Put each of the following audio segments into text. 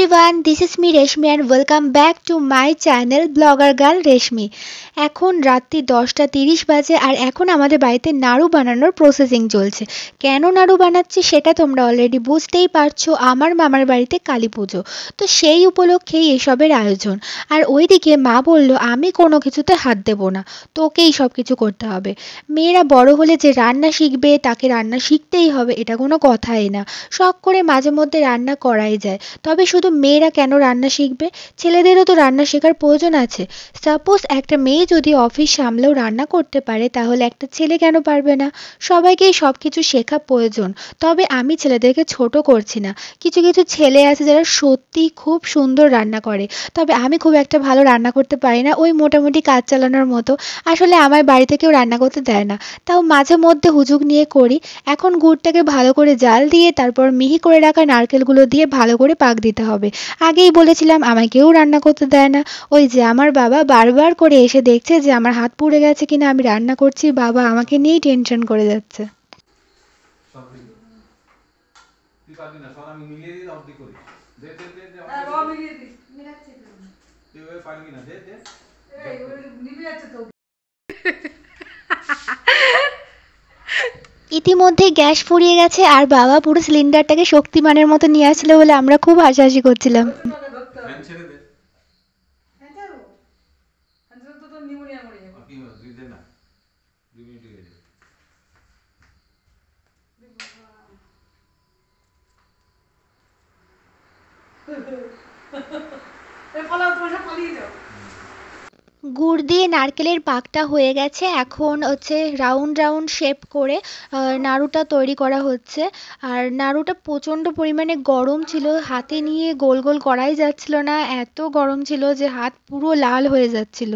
everyone, this is me Reshmi and welcome back to my channel Blogger Girl Reshmi. এখন রাত্রি 10:30 বাজে আর এখন আমাদের বাড়িতে নাড়ু বানানোর প্রসেসিং চলছে। কেন নাড়ু বানাচ্ছি সেটা তোমরা অলরেডি বুঝতেই পারছো, আমার মামার বাড়িতে কালী পুজো, তো সেই উপলক্ষেই এসবের আয়োজন। আর ওইদিকে মা বলল আমি কোনো কিছুতে হাত দেবো না, তোকেই সব কিছু করতে হবে। মেয়েরা বড় হলে যে রান্না শিখবে তাকে রান্না শিখতেই হবে, এটা কোনো কথাই না। শখ করে মাঝে মধ্যে রান্না করাই যায়, তবে শুধু মেয়েরা কেন রান্না শিখবে? ছেলেদেরও তো রান্না শেখার প্রয়োজন আছে। সাপোজ একটা মেয়ে যদি অফিস সামলেও রান্না করতে পারে, তাহলে একটা ছেলে কেন পারবে না? সবাইকেই সব কিছু শেখা প্রয়োজন। তবে আমি ছেলেদেরকে ছোট করছি না, কিছু কিছু ছেলে আছে যারা সত্যি খুব সুন্দর রান্না করে, তবে আমি খুব একটা ভালো রান্না করতে পারি না, ওই মোটামুটি কাজ চালানোর মতো। আসলে আমার বাড়িতে কেউ রান্না করতে দেয় না, তাও মাঝে মধ্যে হুজুগ নিয়ে করি। এখন গুড়টাকে ভালো করে জাল দিয়ে তারপর মিহি করে রাখা নারকেলগুলো দিয়ে ভালো করে পাক দিতে হবে। আগেই বলেছিলাম আমায় কেউ রান্না করতে দেয় না। ওই যে আমার বাবা বারবার করে এসে দেখছে যে আমার হাত পুড়ে গেছে কিনা আমি রান্না করছি, বাবা আমাকে নিয়েই টেনশন করে যাচ্ছে। ইতিমধ্যে গ্যাস ফুরিয়ে গেছে আর বাবা পুরো সিলিন্ডারটাকে শক্তিমানের মতো নিয়ে আসছিল বলে আমরা খুব হাসাহাসি করছিলাম। গুড় দিয়ে নারকেলের পাকটা হয়ে গেছে, এখন হচ্ছে রাউন্ড রাউন্ড শেপ করে নাড়ুটা তৈরি করা হচ্ছে। আর নাড়ুটা প্রচণ্ড পরিমাণে গরম ছিল, হাতে নিয়ে গোল গোল করাই যাচ্ছিল না, এত গরম ছিল যে হাত পুরো লাল হয়ে যাচ্ছিল।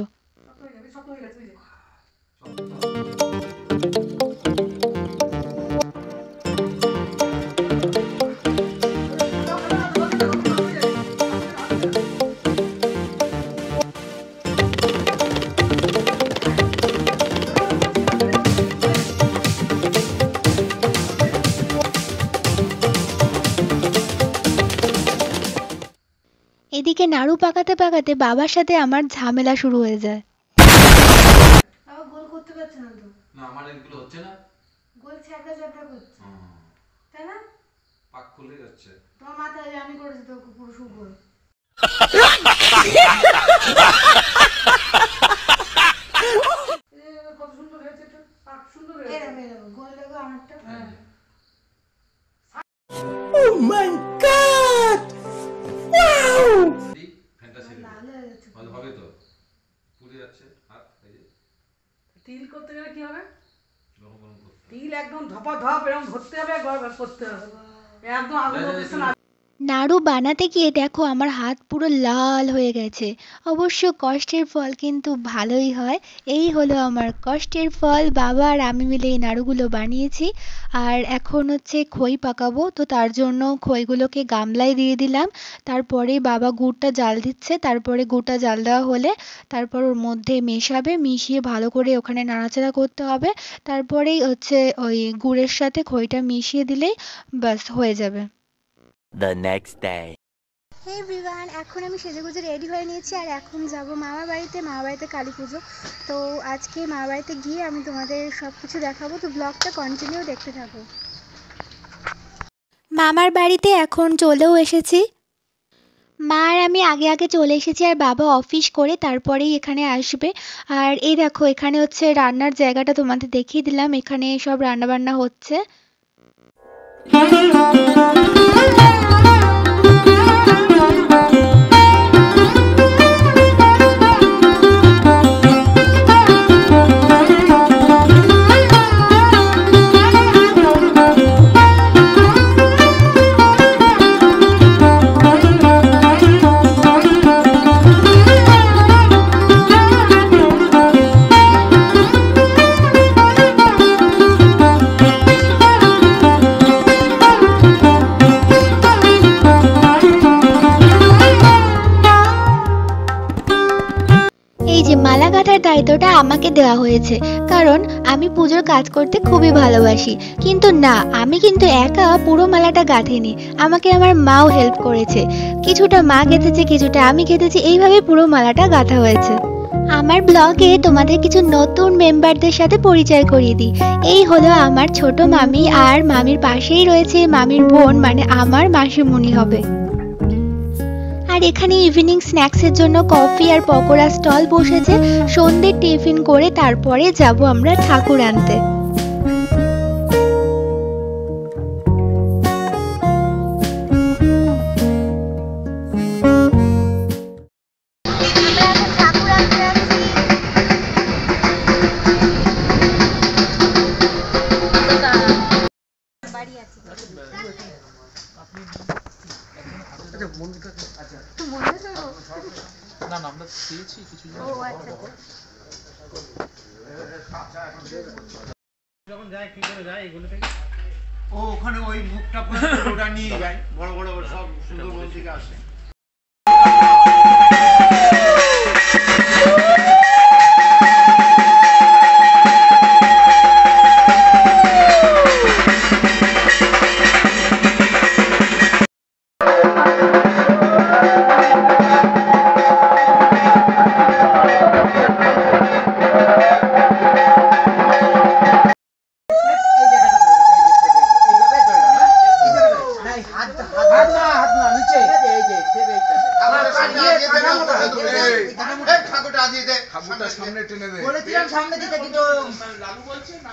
এদিকে নাড়ু পাকাতে পাকাতে বাবার সাথে আমার ঝামেলা শুরু হয়ে যায়। আবার গোল করতে পারছ না তো? না আমার এগুলো হচ্ছে না, গোল চ্যাপটা চ্যাপটা করছে, তাই না? পাক খুলে যাচ্ছে। তোমার মাথায় আমি করেছি তো পুরো সুগোল। কত সুন্দর হয়েছে, এটা পাক সুন্দর হয়েছে। এরকম গোল লাগো আমারটা। ও মাই গড, ওয়াও! ফ্যান্টাসি ভালো হবে তো, পুড়ে যাচ্ছে হাত। এই যে তিল করতে গেলে কি হবে? গরম গরম করতে তিল একদম ধপা ধপ এরকম ধরতে হবে, গরম করতে হবে, একদম আগুন করতে না। নাড়ু বানাতে গিয়ে দেখো আমার হাত পুরো লাল হয়ে গেছে। অবশ্য কষ্টের ফল কিন্তু ভালোই হয়। এই হলো আমার কষ্টের ফল। বাবা আর আমি মিলে এই নাড়ুগুলো বানিয়েছি। আর এখন হচ্ছে খই পাকাবো, তো তার জন্য খইগুলোকে গামলায় দিয়ে দিলাম। তারপরে বাবা গুড়টা জাল দিচ্ছে, তারপরে গুড়টা জাল দেওয়া হলে তারপর ওর মধ্যে মেশাবে, মিশিয়ে ভালো করে ওখানে নাড়াচাড়া করতে হবে। তারপরেই হচ্ছে ওই গুড়ের সাথে খইটা মিশিয়ে দিলেই ব্যাস হয়ে যাবে। The next day. Hey everyone, এখন আমি সেজেগুজে রেডি হয়ে নিয়েছি আর এখন যাব মামার বাড়িতে কালী পুজো। তো আজকে মামার বাড়িতে গিয়ে আমি তোমাদের সব কিছু দেখাবো, তো ব্লগটা কন্টিনিউ দেখতে থাকো। মামার বাড়িতে এখন চলেও এসেছি। মা আর আমি আগে আগে চলে এসেছি আর বাবা অফিস করে তারপরেই এখানে আসবে। আর এই দেখো এখানে হচ্ছে রান্নার জায়গাটা তোমাদের দেখিয়ে দিলাম, এখানে সব রান্নাবান্না হচ্ছে। দায়িত্বটা আমাকে দেওয়া হয়েছে, কারণ আমি পুজোর কাজ করতে খুবই ভালোবাসি। কিন্তু না, আমি কিন্তু একা পুরো মালাটা গাঁথিনি, আমাকে আমার মাও হেল্প করেছে। কিছুটা মা গেঁথেছে, কিছুটা আমি গেঁথেছি, এইভাবে পুরো মালাটা গাঁথা হয়েছে। আমার ব্লগে তোমাদের কিছু নতুন মেম্বারদের সাথে পরিচয় করিয়ে দিই। এই হলো আমার ছোট মামি, আর মামির পাশেই রয়েছে মামির বোন, মানে আমার মাসিমণি হবে। আর এখানে ইভিনিং স্ন্যাক্সের জন্য কফি আর পকোড়া স্টল বসেছে। সন্ধ্যের টিফিন করে তারপরে যাব আমরা ঠাকুর আনতে। না না আমরা পেয়েছি কিছু যখন যায় কি করে যায় এগুলো থেকে ও ওখানে ওই মুখটা পর্যন্ত ওটা নিয়ে যায়, বড় বড় সব সুন্দরবন থেকে আসে। বলেছিলাম সামনে দিতে কিন্তু লালু বলছে না।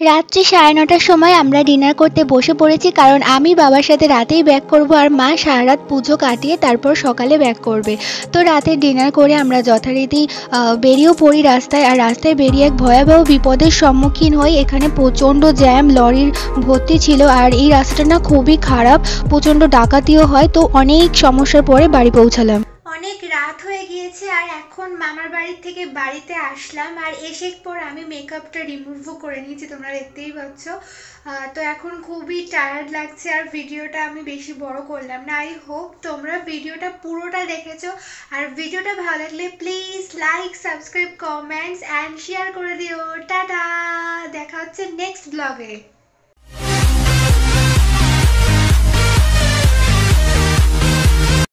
রাত্রি 9:30টার সময় আমরা ডিনার করতে বসে পড়েছি, কারণ আমি বাবার সাথে রাতেই ব্যাক করব আর মা সারা রাত পুজো কাটিয়ে তারপর সকালে ব্যাক করবে। তো রাতে ডিনার করে আমরা যথারীতি বেরিয়েও পড়ি রাস্তায়। আর রাস্তায় বেরিয়ে এক ভয়াবহ বিপদের সম্মুখীন হই। এখানে প্রচণ্ড জ্যাম, লরির ভর্তি ছিল, আর এই রাস্তাটা না খুবই খারাপ, প্রচণ্ড ডাকাতিও হয়। তো অনেক সমস্যার পরে বাড়ি পৌঁছালাম। অনেক রাত হয়ে গিয়েছে আর এখন মামার বাড়ির থেকে বাড়িতে আসলাম। আর এসে পর আমি মেকআপটা রিমুভও করে নিয়েছি, তোমরা দেখতেই পাচ্ছ। তো এখন খুবই টায়ার্ড লাগছে আর ভিডিওটা আমি বেশি বড় করলাম না। আই হোপ তোমরা ভিডিওটা পুরোটা দেখেছো। আর ভিডিওটা ভালো লাগলে please like, subscribe, comments and share করে দিও। টাটা, দেখা হচ্ছে নেক্সট ব্লগে।